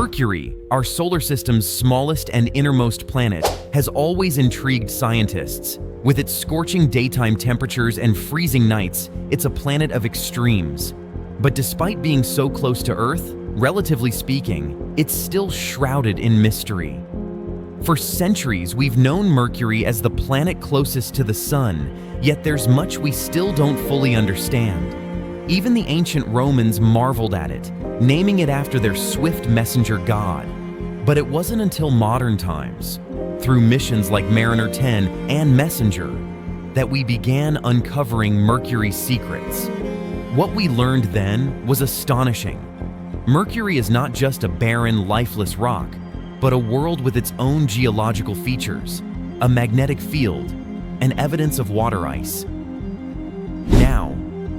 Mercury, our solar system's smallest and innermost planet, has always intrigued scientists. With its scorching daytime temperatures and freezing nights, it's a planet of extremes. But despite being so close to Earth, relatively speaking, it's still shrouded in mystery. For centuries, we've known Mercury as the planet closest to the Sun, yet there's much we still don't fully understand. Even the ancient Romans marveled at it, naming it after their swift messenger god. But it wasn't until modern times, through missions like Mariner 10 and Messenger, that we began uncovering Mercury's secrets. What we learned then was astonishing. Mercury is not just a barren, lifeless rock, but a world with its own geological features, a magnetic field, and evidence of water ice. Now,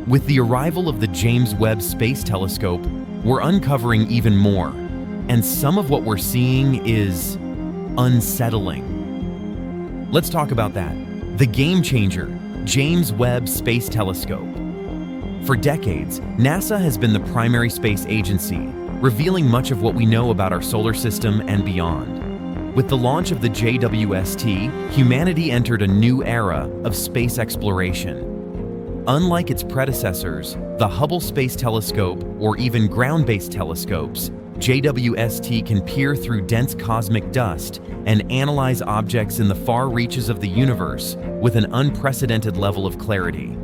with the arrival of the James Webb Space Telescope, we're uncovering even more, and some of what we're seeing is unsettling. Let's talk about that. The game changer, James Webb Space Telescope. For decades, NASA has been the primary space agency, revealing much of what we know about our solar system and beyond. With the launch of the JWST, humanity entered a new era of space exploration. Unlike its predecessors, the Hubble Space Telescope, or even ground-based telescopes, JWST can peer through dense cosmic dust and analyze objects in the far reaches of the universe with an unprecedented level of clarity.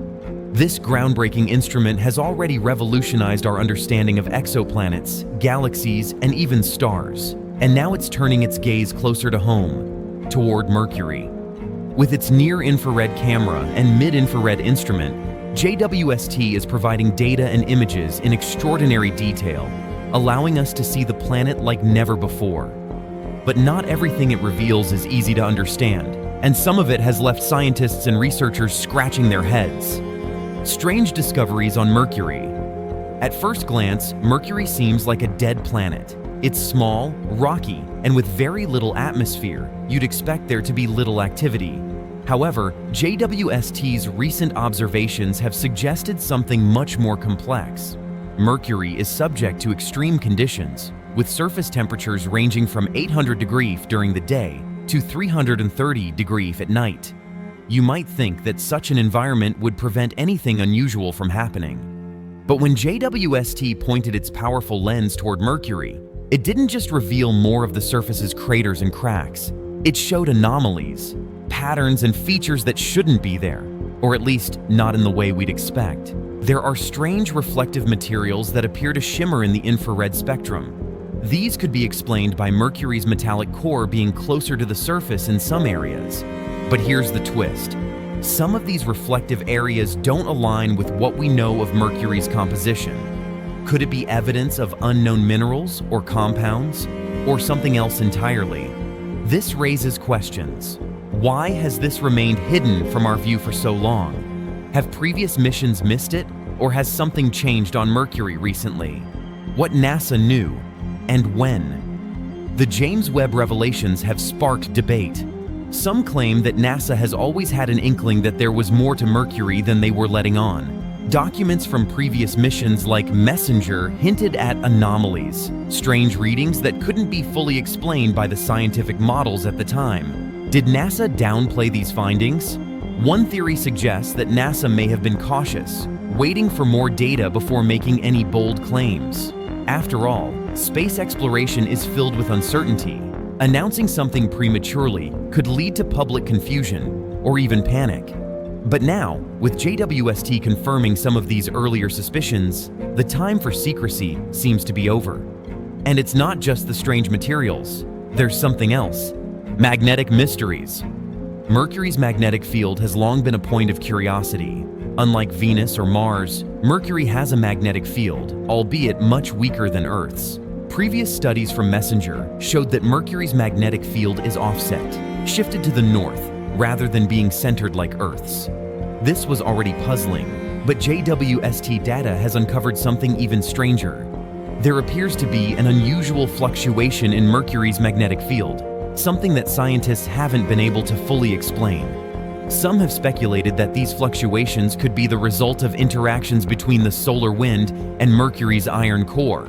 This groundbreaking instrument has already revolutionized our understanding of exoplanets, galaxies, and even stars, and now it's turning its gaze closer to home, toward Mercury. With its near-infrared camera and mid-infrared instrument, JWST is providing data and images in extraordinary detail, allowing us to see the planet like never before. But not everything it reveals is easy to understand, and some of it has left scientists and researchers scratching their heads. Strange discoveries on Mercury. At first glance, Mercury seems like a dead planet. It's small, rocky, and with very little atmosphere. You'd expect there to be little activity. However, JWST's recent observations have suggested something much more complex. Mercury is subject to extreme conditions, with surface temperatures ranging from 800 degrees during the day to 330 degrees at night. You might think that such an environment would prevent anything unusual from happening. But when JWST pointed its powerful lens toward Mercury, it didn't just reveal more of the surface's craters and cracks. It showed anomalies, patterns, and features that shouldn't be there, or at least not in the way we'd expect. There are strange reflective materials that appear to shimmer in the infrared spectrum. These could be explained by Mercury's metallic core being closer to the surface in some areas. But here's the twist. Some of these reflective areas don't align with what we know of Mercury's composition. Could it be evidence of unknown minerals or compounds, or something else entirely? This raises questions. Why has this remained hidden from our view for so long? Have previous missions missed it, or has something changed on Mercury recently? What NASA knew, and when? The James Webb revelations have sparked debate. Some claim that NASA has always had an inkling that there was more to Mercury than they were letting on. Documents from previous missions like Messenger hinted at anomalies, strange readings that couldn't be fully explained by the scientific models at the time. Did NASA downplay these findings? One theory suggests that NASA may have been cautious, waiting for more data before making any bold claims. After all, space exploration is filled with uncertainty. Announcing something prematurely could lead to public confusion or even panic. But now, with JWST confirming some of these earlier suspicions, the time for secrecy seems to be over. And it's not just the strange materials. There's something else. Magnetic mysteries. Mercury's magnetic field has long been a point of curiosity. Unlike Venus or Mars, Mercury has a magnetic field, albeit much weaker than Earth's. Previous studies from Messenger showed that Mercury's magnetic field is offset, shifted to the north, rather than being centered like Earth's. This was already puzzling, but JWST data has uncovered something even stranger. There appears to be an unusual fluctuation in Mercury's magnetic field, something that scientists haven't been able to fully explain. Some have speculated that these fluctuations could be the result of interactions between the solar wind and Mercury's iron core.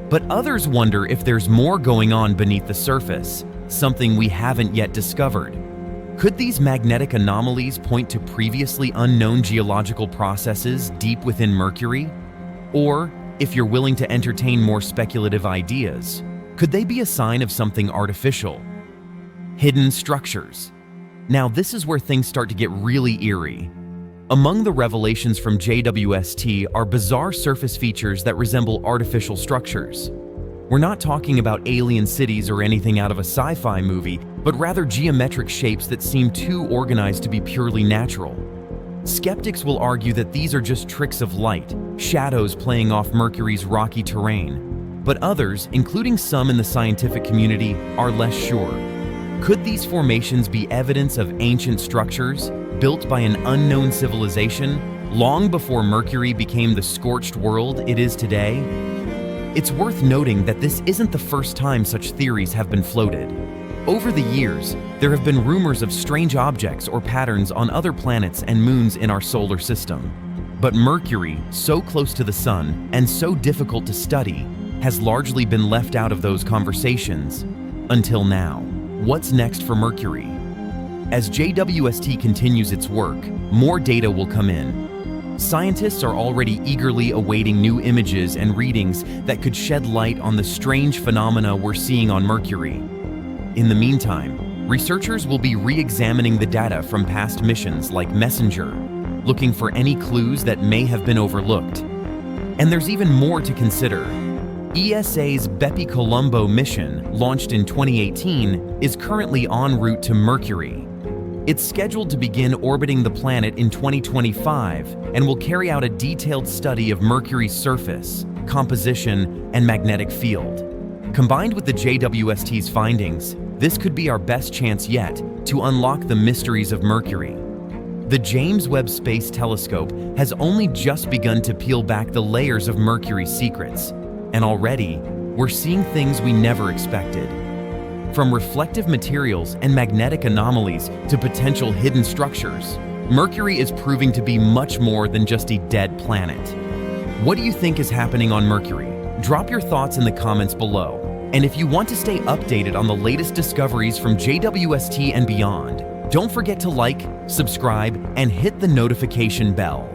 But others wonder if there's more going on beneath the surface, something we haven't yet discovered. Could these magnetic anomalies point to previously unknown geological processes deep within Mercury? Or, if you're willing to entertain more speculative ideas, could they be a sign of something artificial? Hidden structures. Now, this is where things start to get really eerie. Among the revelations from JWST are bizarre surface features that resemble artificial structures. We're not talking about alien cities or anything out of a sci-fi movie, but rather geometric shapes that seem too organized to be purely natural. Skeptics will argue that these are just tricks of light, shadows playing off Mercury's rocky terrain. But others, including some in the scientific community, are less sure. Could these formations be evidence of ancient structures built by an unknown civilization long before Mercury became the scorched world it is today? It's worth noting that this isn't the first time such theories have been floated. Over the years, there have been rumors of strange objects or patterns on other planets and moons in our solar system. But Mercury, so close to the Sun and so difficult to study, has largely been left out of those conversations. Until now. What's next for Mercury? As JWST continues its work, more data will come in. Scientists are already eagerly awaiting new images and readings that could shed light on the strange phenomena we're seeing on Mercury. In the meantime, researchers will be re-examining the data from past missions like Messenger, looking for any clues that may have been overlooked. And there's even more to consider. ESA's Bepi Colombo mission, launched in 2018, is currently en route to Mercury. It's scheduled to begin orbiting the planet in 2025 and will carry out a detailed study of Mercury's surface, composition, and magnetic field. Combined with the JWST's findings, this could be our best chance yet to unlock the mysteries of Mercury. The James Webb Space Telescope has only just begun to peel back the layers of Mercury's secrets, and already, we're seeing things we never expected. From reflective materials and magnetic anomalies to potential hidden structures, Mercury is proving to be much more than just a dead planet. What do you think is happening on Mercury? Drop your thoughts in the comments below. And if you want to stay updated on the latest discoveries from JWST and beyond, don't forget to like, subscribe, and hit the notification bell.